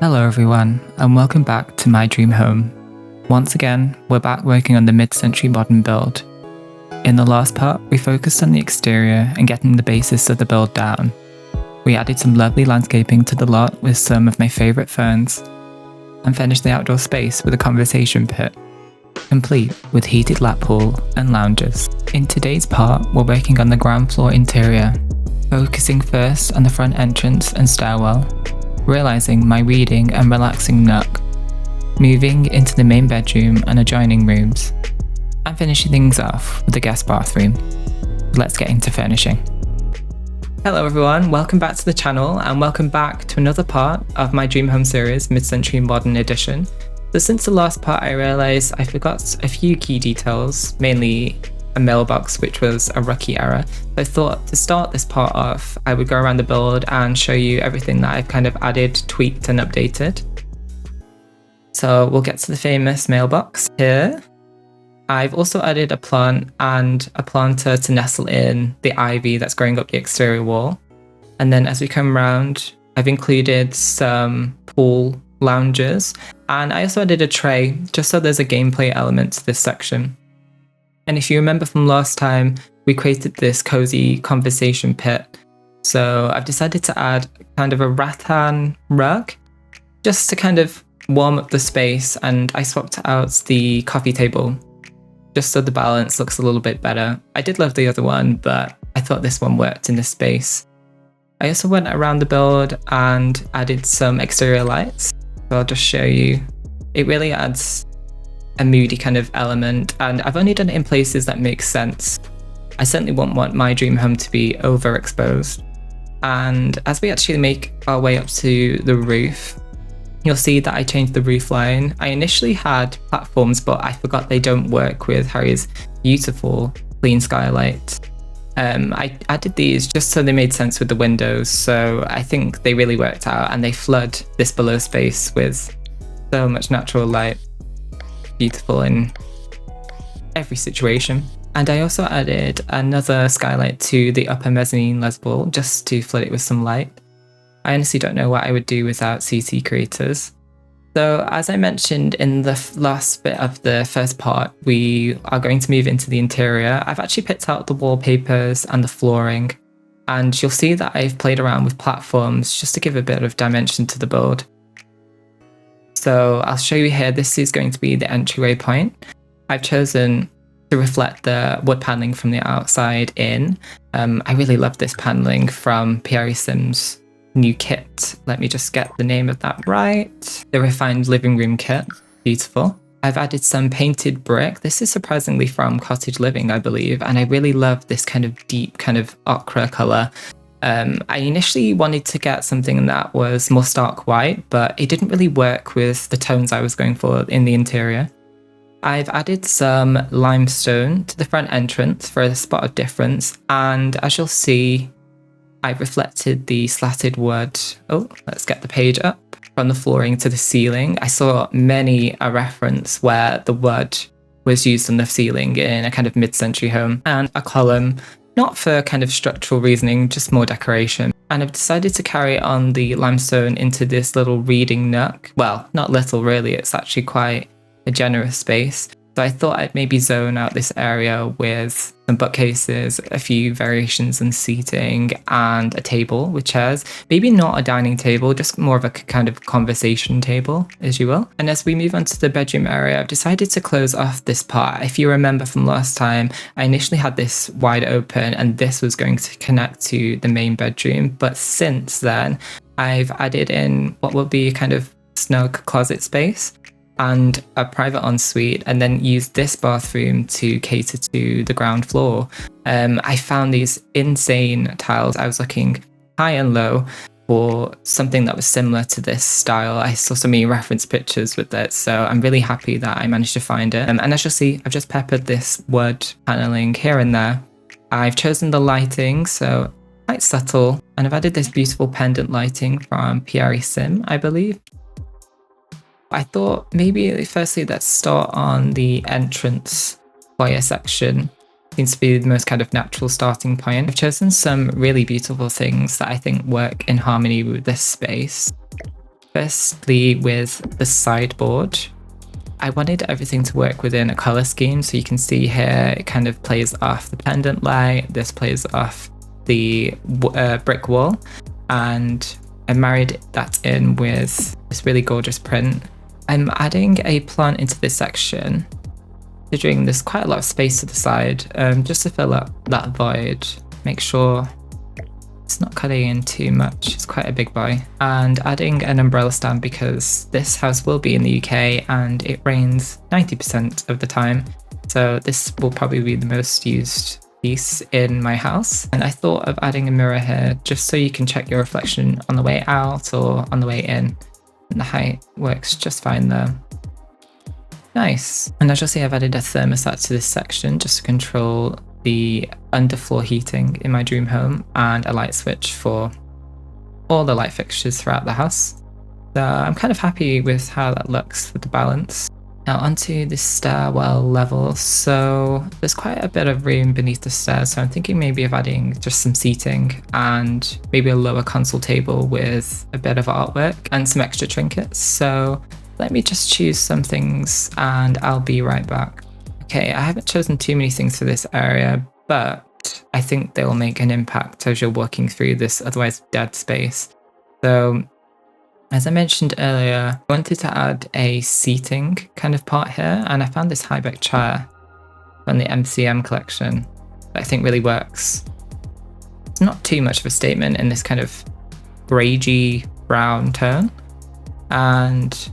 Hello everyone, and welcome back to my dream home. Once again, we're back working on the mid-century modern build. In the last part, we focused on the exterior and getting the basis of the build down. We added some lovely landscaping to the lot with some of my favourite ferns, and finished the outdoor space with a conversation pit, complete with heated lap pool and lounges. In today's part, we're working on the ground floor interior, focusing first on the front entrance and stairwell, realising my reading and relaxing nook, moving into the main bedroom and adjoining rooms, and finishing things off with the guest bathroom. Let's get into furnishing. Hello everyone, welcome back to the channel and welcome back to another part of my dream home series, Mid-Century Modern Edition. So since the last part I realised I forgot a few key details, mainly a mailbox, which was a rookie error. So I thought to start this part off, I would go around the build and show you everything that I've kind of added, tweaked and updated. So we'll get to the famous mailbox here. I've also added a plant and a planter to nestle in the ivy that's growing up the exterior wall. And then as we come around, I've included some pool lounges, and I also added a tray just so there's a gameplay element to this section. And if you remember from last time, we created this cozy conversation pit. So I've decided to add kind of a rattan rug just to kind of warm up the space, and I swapped out the coffee table just so the balance looks a little bit better. I did love the other one, but I thought this one worked in this space. I also went around the build and added some exterior lights. So I'll just show you. It really adds a moody kind of element, and I've only done it in places that make sense. I certainly wouldn't want my dream home to be overexposed. And as we actually make our way up to the roof, you'll see that I changed the roof line. I initially had platforms, but I forgot they don't work with Harry's beautiful clean skylight. I added these just so they made sense with the windows, so I think they really worked out, and they flood this below space with so much natural light. Beautiful in every situation. And I also added another skylight to the upper mezzanine level just to flood it with some light. I honestly don't know what I would do without CC creators. So as I mentioned in the last bit of the first part, we are going to move into the interior. I've actually picked out the wallpapers and the flooring, and you'll see that I've played around with platforms just to give a bit of dimension to the build. So I'll show you here, this is going to be the entryway point. I've chosen to reflect the wood paneling from the outside in. I really love this paneling from Pt.2's new kit. Let me just get the name of that right. The refined living room kit. Beautiful. I've added some painted brick. This is surprisingly from Cottage Living, I believe, and I really love this kind of deep kind of ochre colour. I initially wanted to get something that was more stark white, but it didn't really work with the tones I was going for in the interior. I've added some limestone to the front entrance for a spot of difference, and as you'll see, I've reflected the slatted wood. Oh, let's get the page up. From the flooring to the ceiling. I saw many a reference where the wood was used on the ceiling in a kind of mid-century home, and a column, not for kind of structural reasoning, just more decoration. And I've decided to carry on the limestone into this little reading nook. Well, not little really, it's actually quite a generous space. So I thought I'd maybe zone out this area with some bookcases, a few variations in seating, and a table with chairs. Maybe not a dining table, just more of a kind of conversation table, as you will. And as we move on to the bedroom area, I've decided to close off this part. If you remember from last time, I initially had this wide open and this was going to connect to the main bedroom. But since then, I've added in what will be a kind of snug closet space and a private ensuite, and then use this bathroom to cater to the ground floor. I found these insane tiles. I was looking high and low for something that was similar to this style. I saw so many reference pictures with it, so I'm really happy that I managed to find it. And as you'll see, I've just peppered this wood paneling here and there. I've chosen the lighting, so quite subtle, and I've added this beautiful pendant lighting from Pt.2, I believe. I thought maybe firstly let's start on the entrance foyer section. Seems to be the most kind of natural starting point. I've chosen some really beautiful things that I think work in harmony with this space. Firstly, with the sideboard, I wanted everything to work within a color scheme. So you can see here, it kind of plays off the pendant light. This plays off the brick wall. And I married that in with this really gorgeous print. I'm adding a plant into this section, considering there's quite a lot of space to the side, just to fill up that void. Make sure it's not cutting in too much, it's quite a big boy. And adding an umbrella stand because this house will be in the UK and it rains 90% of the time. So this will probably be the most used piece in my house. And I thought of adding a mirror here just so you can check your reflection on the way out or on the way in. And the height works just fine there. Nice. And as you'll see, I've added a thermostat to this section just to control the underfloor heating in my dream home, and a light switch for all the light fixtures throughout the house. So I'm kind of happy with how that looks with the balance. Now onto the stairwell level. So there's quite a bit of room beneath the stairs, so I'm thinking maybe of adding just some seating and maybe a lower console table with a bit of artwork and some extra trinkets. So let me just choose some things and I'll be right back. Okay, I haven't chosen too many things for this area, but I think they will make an impact as you're walking through this otherwise dead space. So, as I mentioned earlier, I wanted to add a seating kind of part here, and I found this high back chair from the MCM collection that I think really works. It's not too much of a statement in this kind of grey brown tone, and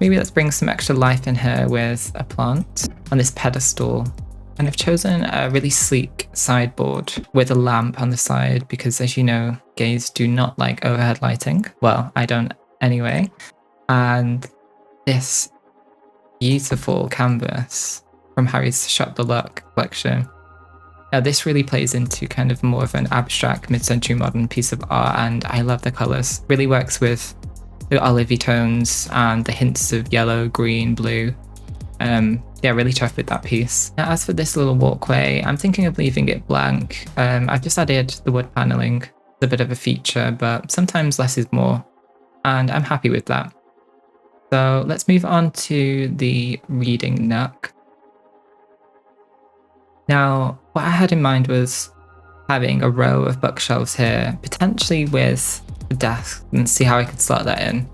maybe let's bring some extra life in here with a plant on this pedestal. And I've chosen a really sleek sideboard with a lamp on the side because, as you know, gays do not like overhead lighting. Well, I don't anyway. And this beautiful canvas from Harry's Shop the Look collection. Now this really plays into kind of more of an abstract mid-century modern piece of art, and I love the colours. Really works with the olivey tones and the hints of yellow, green, blue. Yeah, really chuffed with that piece. Now, as for this little walkway, I'm thinking of leaving it blank. I've just added the wood paneling. It's a bit of a feature, but sometimes less is more, and I'm happy with that. So let's move on to the reading nook. Now, what I had in mind was having a row of bookshelves here, potentially with a desk, and see how I could slot that in,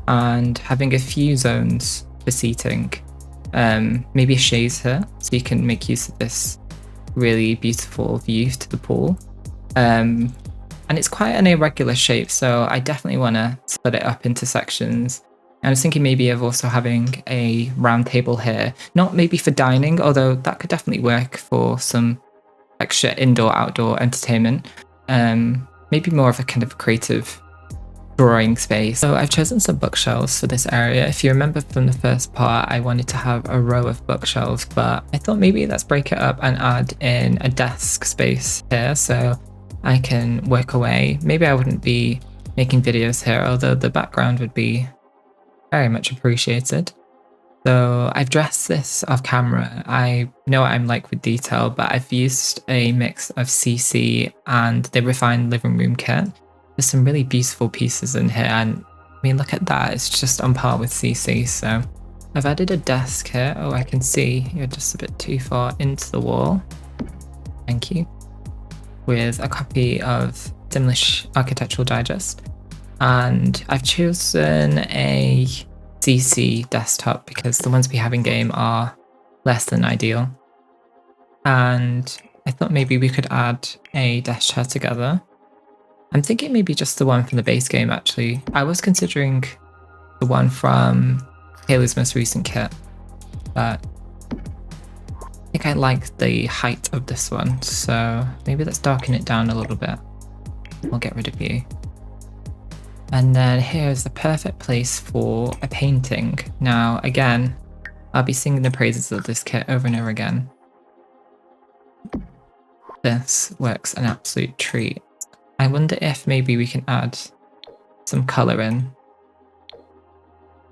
and having a few zones for seating. Maybe a chaise here, so you can make use of this really beautiful view to the pool. And it's quite an irregular shape, so I definitely want to split it up into sections. I was thinking maybe of also having a round table here, not maybe for dining, although that could definitely work for some extra indoor-outdoor entertainment. Maybe more of a kind of creative drawing space. So I've chosen some bookshelves for this area. If you remember from the first part, I wanted to have a row of bookshelves, but I thought maybe let's break it up and add in a desk space here so I can work away. Maybe I wouldn't be making videos here, although the background would be very much appreciated. So I've dressed this off camera. I know what I'm like with detail, but I've used a mix of CC and the refined living room kit. There's some really beautiful pieces in here, and I mean, look at that, it's just on par with CC. So I've added a desk here. Oh, I can see you're just a bit too far into the wall. Thank you. With a copy of Simlish Architectural Digest. And I've chosen a CC desktop because the ones we have in game are less than ideal. And I thought maybe we could add a desk chair together. I'm thinking maybe just the one from the base game, actually. I was considering the one from Halo's most recent kit, but I think I like the height of this one, so maybe let's darken it down a little bit. We'll get rid of you. And then here's the perfect place for a painting. Now, again, I'll be singing the praises of this kit over and over again. This works an absolute treat. I wonder if maybe we can add some colour in.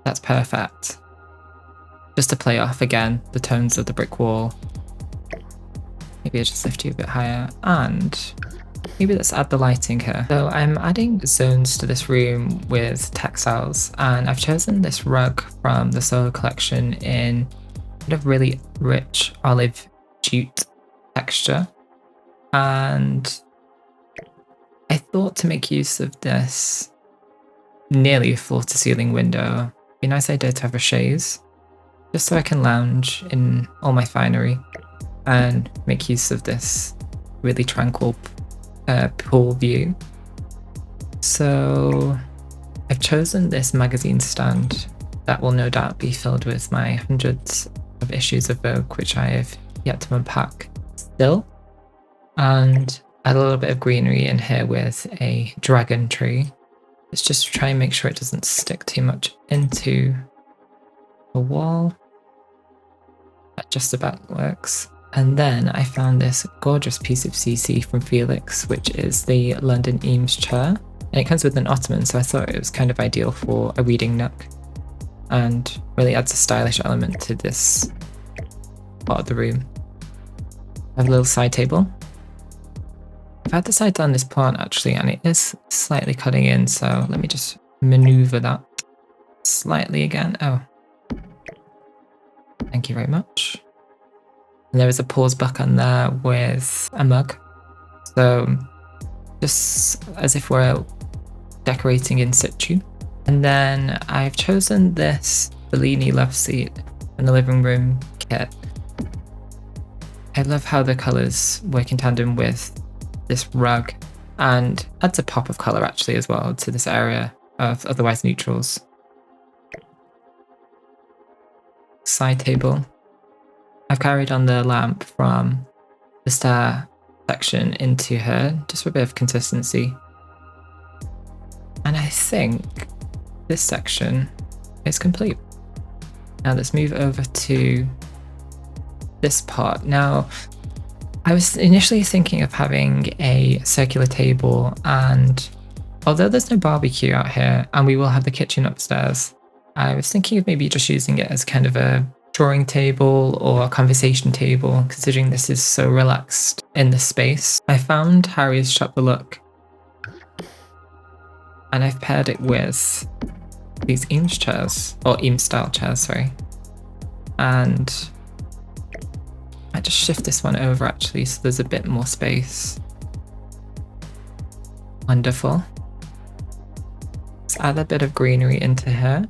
That's perfect. Just to play off again the tones of the brick wall. Maybe I'll just lift you a bit higher, and Maybe let's add the lighting here. So I'm adding zones to this room with textiles, and I've chosen this rug from the Solo collection in kind of really rich olive jute texture. And I thought to make use of this nearly floor to ceiling window, it'd be a nice idea to have a chaise, just so I can lounge in all my finery and make use of this really tranquil pool view. So I've chosen this magazine stand that will no doubt be filled with my hundreds of issues of Vogue, which I have yet to unpack still. And add a little bit of greenery in here with a dragon tree. Let's just try and make sure it doesn't stick too much into the wall. That just about works. And then I found this gorgeous piece of CC from Felix, which is the London Eames chair. And it comes with an ottoman, so I thought it was kind of ideal for a reading nook and really adds a stylish element to this part of the room. I have a little side table. I've had the side down this plant actually, and it is slightly cutting in, so let me just maneuver that slightly again. Oh, thank you very much. And there is a pause button there with a mug, so just as if we're decorating in situ. And then I've chosen this Bellini love seat in the living room kit. I love how the colours work in tandem with this rug and adds a pop of colour actually as well to this area of otherwise neutrals. Side table. I've carried on the lamp from the stair section into here, just for a bit of consistency. And I think this section is complete. Now let's move over to this part. Now, I was initially thinking of having a circular table, and although there's no barbecue out here and we will have the kitchen upstairs, I was thinking of maybe just using it as kind of a drawing table or a conversation table, considering this is so relaxed in the space. I found Harry's Shop the Look, and I've paired it with these Eames chairs, or Eames style chairs, sorry. And I just shift this one over actually, so there's a bit more space. Wonderful. Let's add a bit of greenery into here.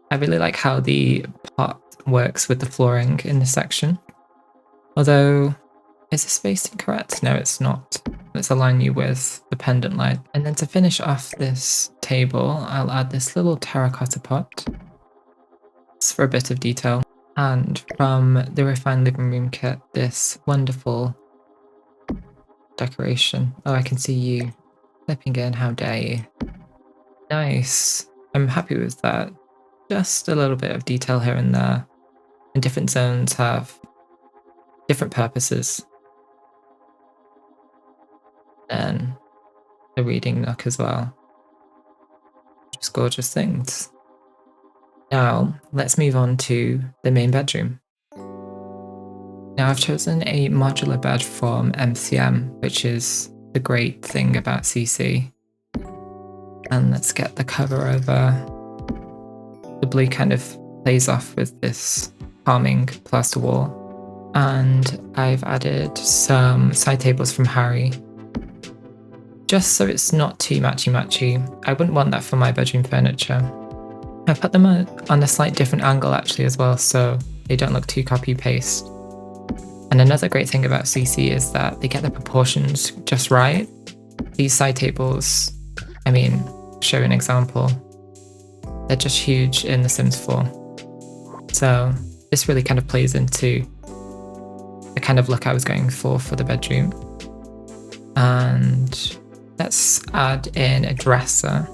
I really like how the pot works with the flooring in this section. Although, is this facing correct? No, it's not. Let's align you with the pendant light. And then to finish off this table, I'll add this little terracotta pot. It's for a bit of detail. And from the Refined Living Room kit, this wonderful decoration. Oh, I can see you flipping in, how dare you. Nice. I'm happy with that. Just a little bit of detail here and there. And different zones have different purposes. And the reading nook as well. Just gorgeous things. Now, let's move on to the main bedroom. Now, I've chosen a modular bed from MCM, which is the great thing about CC. And let's get the cover over. The blue kind of plays off with this calming plaster wall. And I've added some side tables from Harry, just so it's not too matchy-matchy. I wouldn't want that for my bedroom furniture. I put them on a slight different angle actually as well, so they don't look too copy-paste. And another great thing about CC is that they get the proportions just right. These side tables, I mean, show an example. They're just huge in The Sims 4. So this really kind of plays into the kind of look I was going for the bedroom. And let's add in a dresser.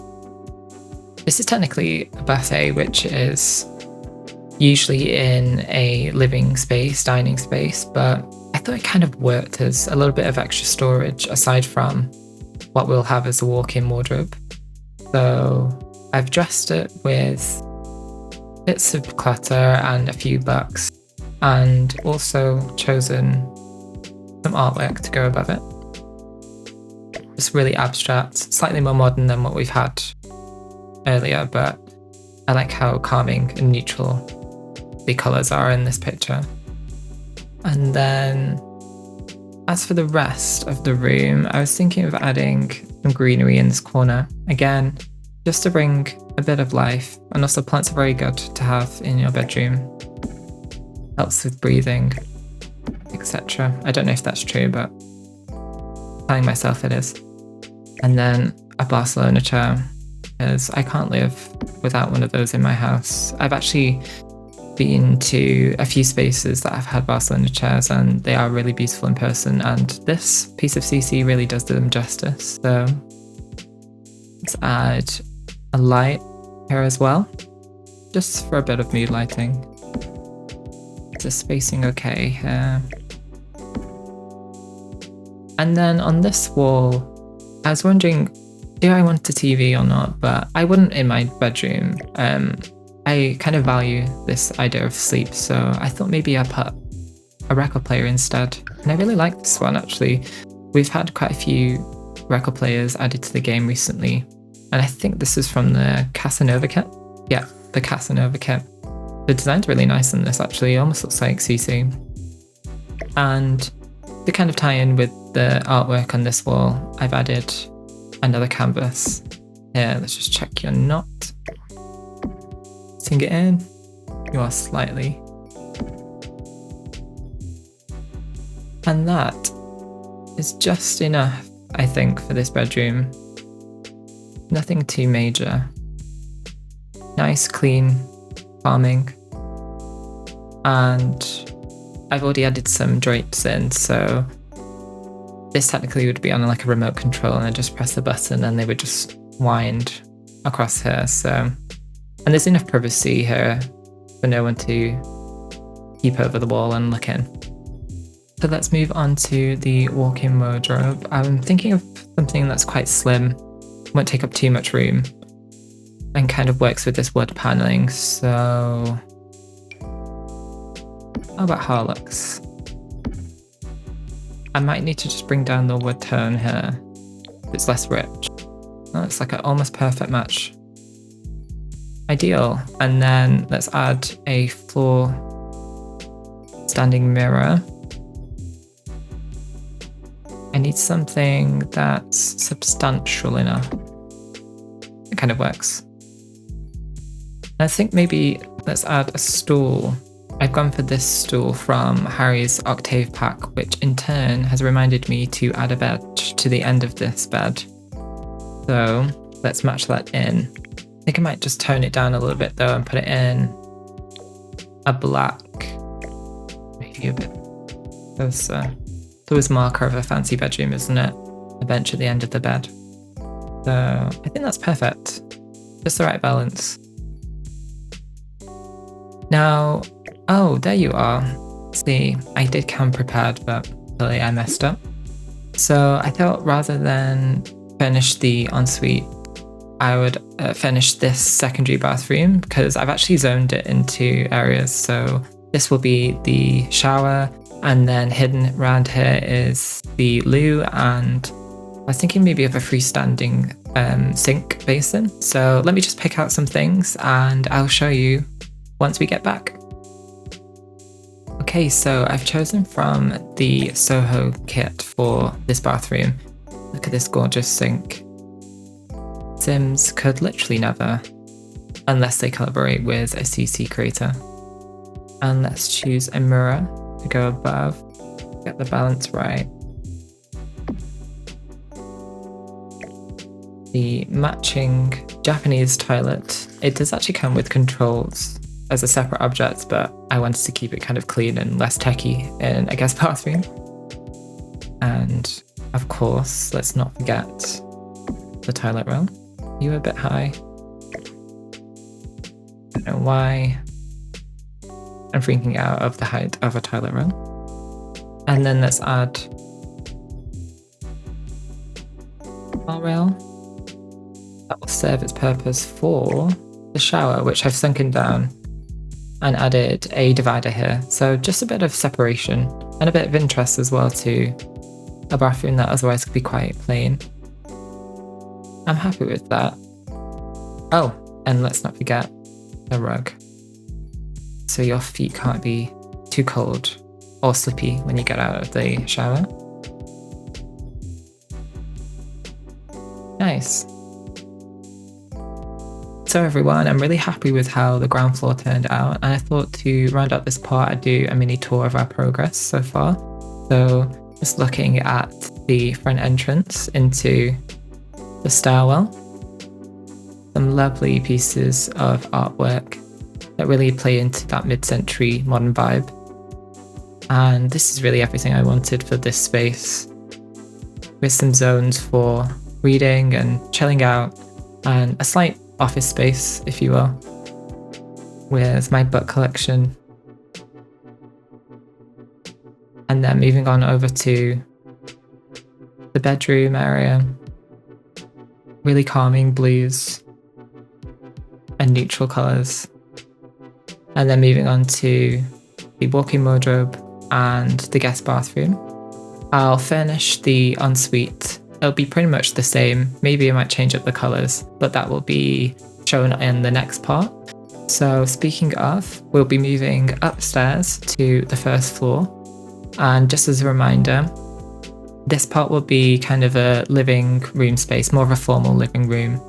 This is technically a buffet, which is usually in a living space, dining space, but I thought it kind of worked as a little bit of extra storage aside from what we'll have as a walk-in wardrobe. So I've dressed it with bits of clutter and a few books, and also chosen some artwork to go above it. Just really abstract, slightly more modern than what we've had earlier, but I like how calming and neutral the colours are in this picture. And then as for the rest of the room, I was thinking of adding some greenery in this corner. Again, just to bring a bit of life, and also plants are very good to have in your bedroom. Helps with breathing, etc. I don't know if that's true, but telling myself it is. And then a Barcelona chair, because I can't live without one of those in my house. I've actually been to a few spaces that have had Barcelona chairs and they are really beautiful in person, and this piece of CC really does them justice. So let's add a light here as well, just for a bit of mood lighting. Is the spacing okay here? And then on this wall, I was wondering, do I want a TV or not? But I wouldn't in my bedroom. I kind of value this idea of sleep, so I thought maybe I'd put a record player instead. And I really like this one, actually. We've had quite a few record players added to the game recently, and I think this is from the Casanova kit. Yeah, the Casanova kit. The design's really nice in this, actually. It almost looks like CC. And to kind of tie in with the artwork on this wall, I've added another canvas. Here, let's just check you're not. Sink it in. You are slightly. And that is just enough, I think, for this bedroom. Nothing too major. Nice, clean, calming. And I've already added some drapes in, so this technically would be on like a remote control, and I just press the button and they would just wind across here. So, and there's enough privacy here for no one to peep over the wall and look in. So let's move on to the walk-in wardrobe. I'm thinking of something that's quite slim, won't take up too much room, and kind of works with this wood paneling. So how about Harlux? I might need to just bring down the wood tone here. It's less rich. Oh, it's like an almost perfect match. Ideal. And then let's add a floor standing mirror. I need something that's substantial enough. It kind of works. I think maybe let's add a stool. I've gone for this stool from Harry's Octave pack, which in turn has reminded me to add a bed to the end of this bed. So let's match that in. I think I might just tone it down a little bit though and put it in a black, maybe a bit closer. It's always a marker of a fancy bedroom, isn't it? A bench at the end of the bed. So I think that's perfect. Just the right balance. Now, oh, there you are. See, I did come prepared, but clearly I messed up. So I thought rather than furnish the ensuite, I would furnish this secondary bathroom, because I've actually zoned it into areas. So this will be the shower, and then hidden around here is the loo, and I was thinking maybe of a freestanding sink basin. So let me just pick out some things and I'll show you once we get back. Okay, so I've chosen from the Soho kit for this bathroom. Look at this gorgeous sink. Sims could literally never, unless they collaborate with a CC creator. And let's choose a mirror to go above, get the balance right. The matching Japanese toilet, it does actually come with controls as a separate object, but I wanted to keep it kind of clean and less techy in a guest bathroom. And of course, let's not forget the toilet roll. You were a bit high. Don't know why I'm freaking out of the height of a toilet roll. And then let's add a rail. That will serve its purpose for the shower, which I've sunken down and added a divider here. So just a bit of separation. and a bit of interest as well to a bathroom that otherwise could be quite plain. I'm happy with that. Oh, and let's not forget a rug, so your feet can't be too cold or slippy when you get out of the shower. Nice. So everyone, I'm really happy with how the ground floor turned out, and I thought to round out this part I'd do a mini tour of our progress so far. So just looking at the front entrance into the stairwell, some lovely pieces of artwork that really play into that mid-century modern vibe. And this is really everything I wanted for this space, with some zones for reading and chilling out, and a slight office space, if you will, with my book collection. And then moving on over to the bedroom area, really calming blues and neutral colours. And then moving on to the walk-in wardrobe and the guest bathroom. I'll furnish the ensuite. It'll be pretty much the same. Maybe I might change up the colours, but that will be shown in the next part. So speaking of, we'll be moving upstairs to the first floor. And just as a reminder, this part will be kind of a living room space, more of a formal living room.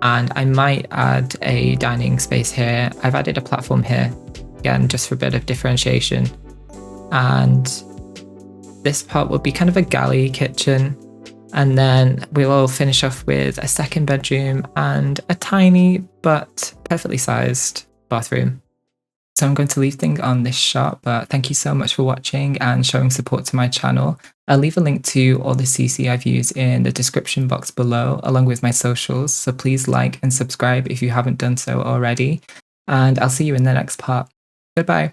And I might add a dining space here. I've added a platform here, again, just for a bit of differentiation. And this part will be kind of a galley kitchen. And then we'll finish off with a second bedroom and a tiny but perfectly sized bathroom. So I'm going to leave things on this shot, but thank you so much for watching and showing support to my channel. I'll leave a link to all the CC I've used in the description box below, along with my socials. So please like and subscribe if you haven't done so already. And I'll see you in the next part. Goodbye.